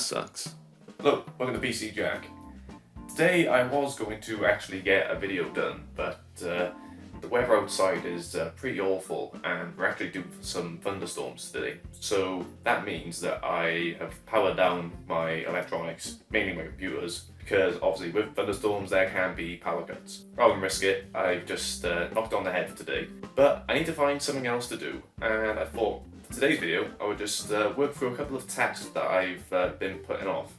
sucks. Hello, welcome to PC Jack. Today I was going to actually get a video done, but the weather outside is pretty awful and we're actually due for some thunderstorms today. So that means that I have powered down my electronics, mainly my computers, because obviously with thunderstorms there can be power cuts. Rather than risk it, I've just knocked on the head for today. But I need to find something else to do, and I thought for today's video I would just work through a couple of tasks that I've been putting off.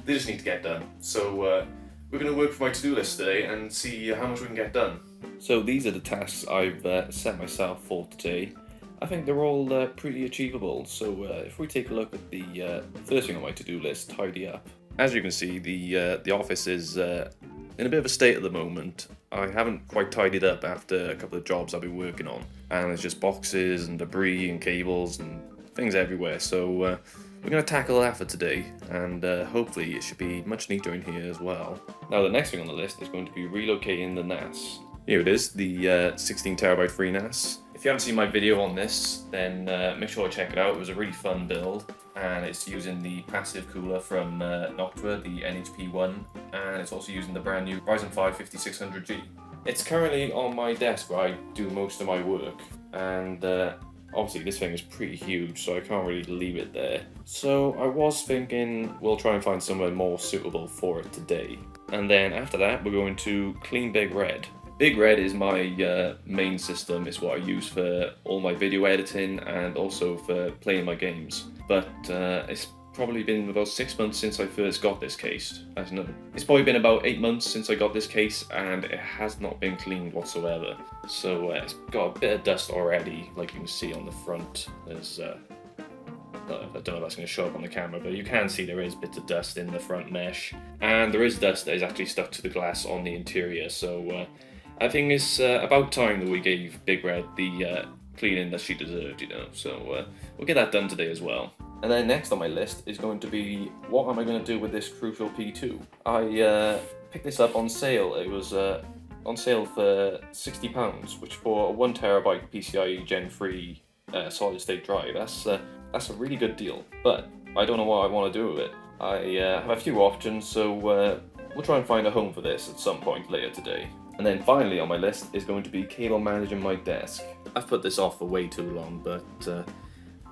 They just need to get done. So we're going to work through my to-do list today and see how much we can get done. So these are the tasks I've set myself for today. I think they're all pretty achievable. So if we take a look at the first thing on my to-do list, tidy up. As you can see, the office is in a bit of a state at the moment. I haven't quite tidied up after a couple of jobs I've been working on, and there's just boxes and debris and cables and things everywhere. So we're going to tackle that for today, and hopefully it should be much neater in here as well. Now the next thing on the list is going to be relocating the NAS. Here it is, the 16TB free NAS. If you haven't seen my video on this, then make sure to check it out. It was a really fun build, and it's using the passive cooler from Noctua, the NHP1, and it's also using the brand new Ryzen 5 5600G. It's currently on my desk where I do most of my work, and obviously this thing is pretty huge, so I can't really leave it there. So I was thinking we'll try and find somewhere more suitable for it today. And then after that we're going to clean Big Red. Big Red is my main system. It's what I use for all my video editing and also for playing my games. But it's probably been about 6 months since I first got this case. It's probably been about 8 months since I got this case, and it has not been cleaned whatsoever. So it's got a bit of dust already, like you can see on the front. There's I don't know if that's going to show up on the camera, but you can see there is bits of dust in the front mesh, and there is dust that is actually stuck to the glass on the interior. So I think it's about time that we gave Big Red the cleaning that she deserved, you know. So we'll get that done today as well. And then next on my list is going to be, what am I going to do with this Crucial P2? I picked this up on sale. It was on sale for £60, which for a 1TB PCIe Gen 3 solid state drive, that's a really good deal. But I don't know what I want to do with it. I have a few options, so we'll try and find a home for this at some point later today. And then finally on my list is going to be cable managing my desk. I've put this off for way too long, but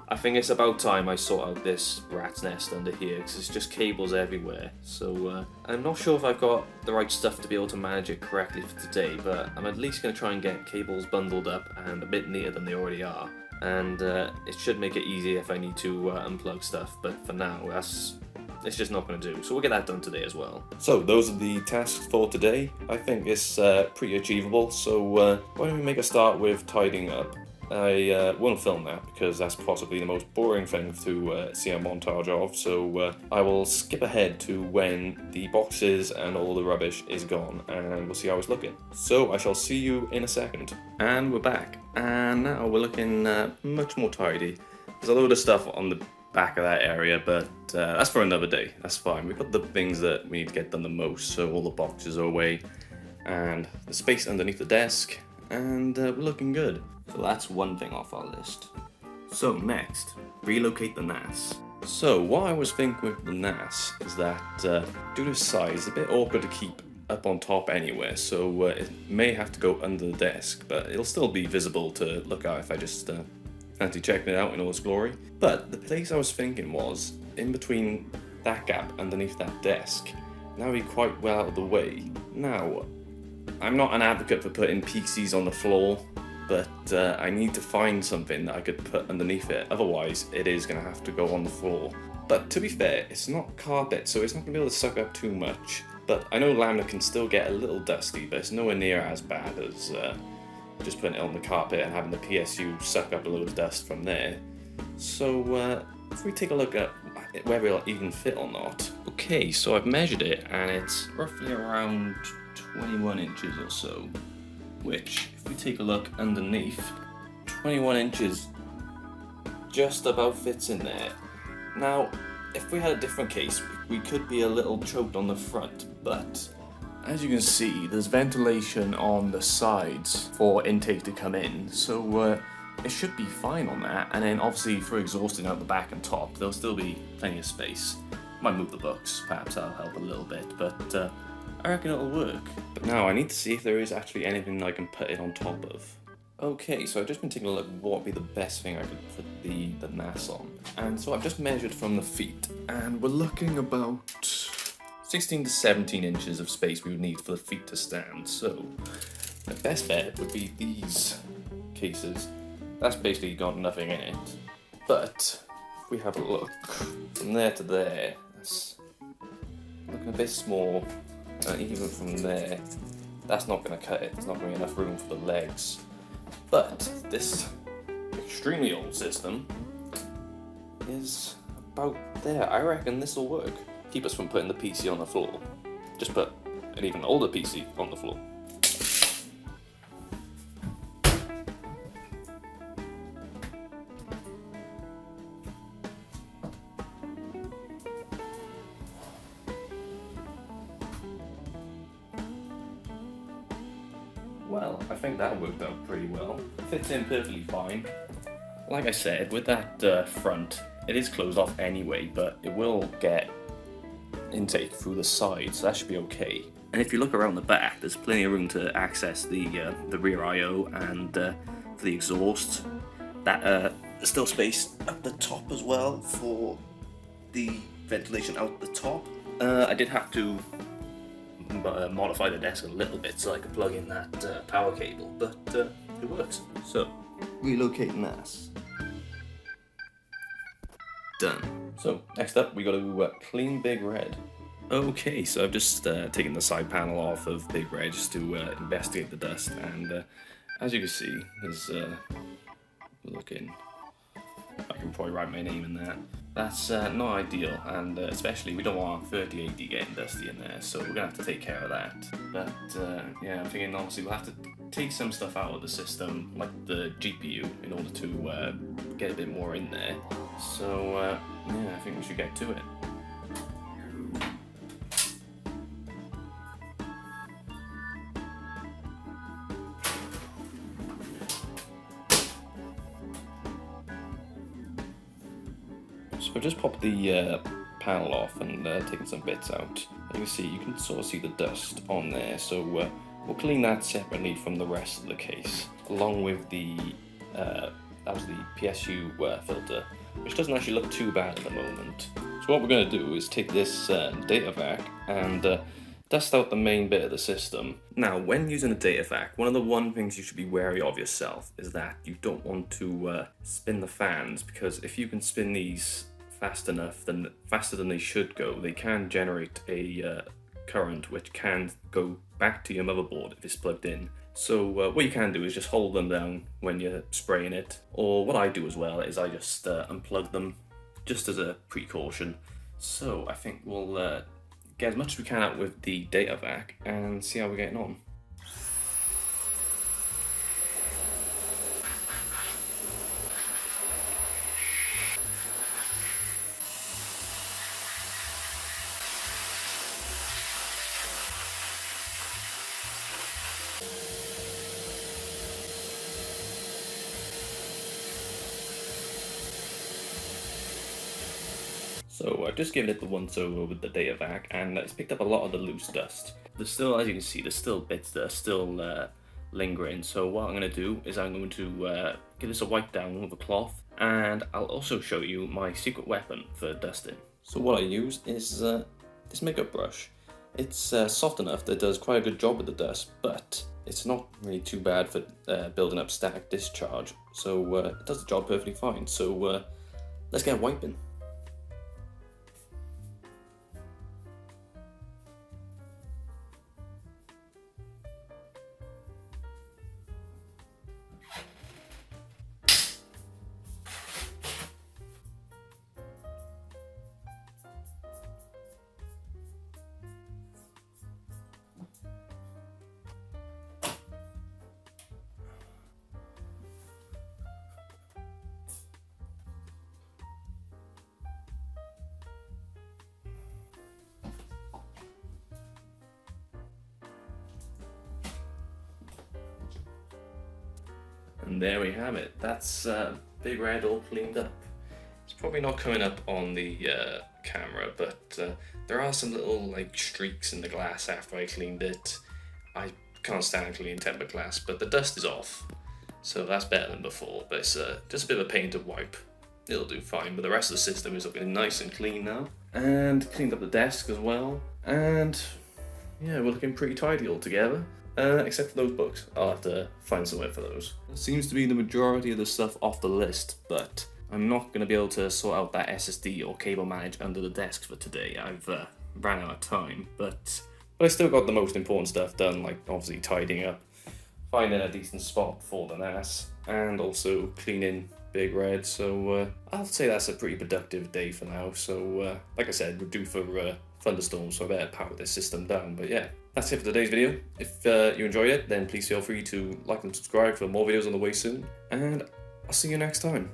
I think it's about time I sort out this rat's nest under here, because it's just cables everywhere. So I'm not sure if I've got the right stuff to be able to manage it correctly for today, but I'm at least going to try and get cables bundled up and a bit neater than they already are. And it should make it easier if I need to unplug stuff, but for now it's just not going to do. So we'll get that done today as well. So those are the tasks for today. I think it's pretty achievable, so why don't we make a start with tidying up. I won't film that because that's possibly the most boring thing to see a montage of, so I will skip ahead to when the boxes and all the rubbish is gone, and we'll see how it's looking. So I shall see you in a second. And we're back, and now we're looking much more tidy. There's a load of stuff on the back of that area, but that's for another day. That's fine. We've got the things that we need to get done the most, so all the boxes are away and the space underneath the desk, and we're looking good. So that's one thing off our list. So next, relocate the NAS. So what I was thinking with the NAS is that due to its size, it's a bit awkward to keep up on top anywhere, so it may have to go under the desk, but it'll still be visible to look at if I just fancy checking it out in all its glory. But the place I was thinking was in between that gap underneath that desk. That would be quite well out of the way. Now, I'm not an advocate for putting PCs on the floor, but I need to find something that I could put underneath it. Otherwise, it is going to have to go on the floor. But to be fair, it's not carpet, so it's not going to be able to suck up too much. But I know laminate can still get a little dusty, but it's nowhere near as bad as just putting it on the carpet and having the PSU suck up a load of dust from there. So if we take a look at whether it'll even fit or not. Okay, so I've measured it and it's roughly around 21 inches or so, which if we take a look underneath, 21 inches just about fits in there. Now, if we had a different case, we could be a little choked on the front, but as you can see, there's ventilation on the sides for intake to come in, so it should be fine on that. And then obviously for exhausting out the back and top, there'll still be plenty of space. Might move the books, perhaps that'll help a little bit, but I reckon it'll work. But now I need to see if there is actually anything I can put it on top of. Okay, so I've just been taking a look at what would be the best thing I could put the NAS on. And so I've just measured from the feet, and we're looking about 16 to 17 inches of space we would need for the feet to stand. So the best bet would be these cases. That's basically got nothing in it. But if we have a look from there to there, that's looking a bit small. Even from there, that's not going to cut it. There's not going to be enough room for the legs. But this extremely old system is about there. I reckon this will work. Keep us from putting the PC on the floor. Just put an even older PC on the floor. Well, I think that worked out pretty well. Fits in perfectly fine. Like I said, with that front, it is closed off anyway, but it will get intake through the side, so that should be okay. And if you look around the back, there's plenty of room to access the rear I/O and for the exhaust. There's still space up the top as well for the ventilation out the top. I did have to modify the desk a little bit so I could plug in that power cable, but it works. So, relocate NAS. Done. So, next up we got to clean Big Red. Okay, so I've just taken the side panel off of Big Red just to investigate the dust, and as you can see, there's looking. I can probably write my name in that. That's not ideal, and especially we don't want 3080 getting dusty in there, so we're gonna have to take care of that. But yeah, I'm thinking obviously we'll have to take some stuff out of the system, like the GPU, in order to get a bit more in there. So yeah, I think we should get to it. So I've just popped the panel off and taken some bits out. As you can see, you can sort of see the dust on there, so we'll clean that separately from the rest of the case, along with the that was the PSU filter, which doesn't actually look too bad at the moment. So what we're going to do is take this data vac and dust out the main bit of the system. Now, when using a data vac, one of the things you should be wary of yourself is that you don't want to spin the fans, because if you can spin these faster than they should go, they can generate a current which can go back to your motherboard if it's plugged in. So what you can do is just hold them down when you're spraying it, or what I do as well is I just unplug them just as a precaution. So I think we'll get as much as we can out with the data vac and see how we're getting on. So I've just given it the once over with the data vac, and it's picked up a lot of the loose dust. There's still, as you can see, there's still bits that are still lingering. So what I'm going to do is I'm going to give this a wipe down with a cloth, and I'll also show you my secret weapon for dusting. So what I use is this makeup brush. It's soft enough that it does quite a good job with the dust, but it's not really too bad for building up static discharge. So it does the job perfectly fine. So let's get wiping. And there we have it. That's Big Red all cleaned up. It's probably not coming up on the camera, but there are some little like streaks in the glass after I cleaned it. I can't stand cleaning tempered glass, but the dust is off, so that's better than before. But it's just a bit of a pain to wipe. It'll do fine, but the rest of the system is looking nice and clean now. And cleaned up the desk as well, and yeah, we're looking pretty tidy altogether. Except for those books. I'll have to find somewhere for those. It seems to be the majority of the stuff off the list, but I'm not going to be able to sort out that SSD or cable manage under the desk for today. I've ran out of time, but I still got the most important stuff done, like obviously tidying up, finding a decent spot for the NAS, and also cleaning Big Red. So I'll say that's a pretty productive day for now. So like I said, we're due for thunderstorms, so I better power this system down. But yeah, that's it for today's video. If you enjoyed it, then please feel free to like and subscribe for more videos on the way soon, and I'll see you next time.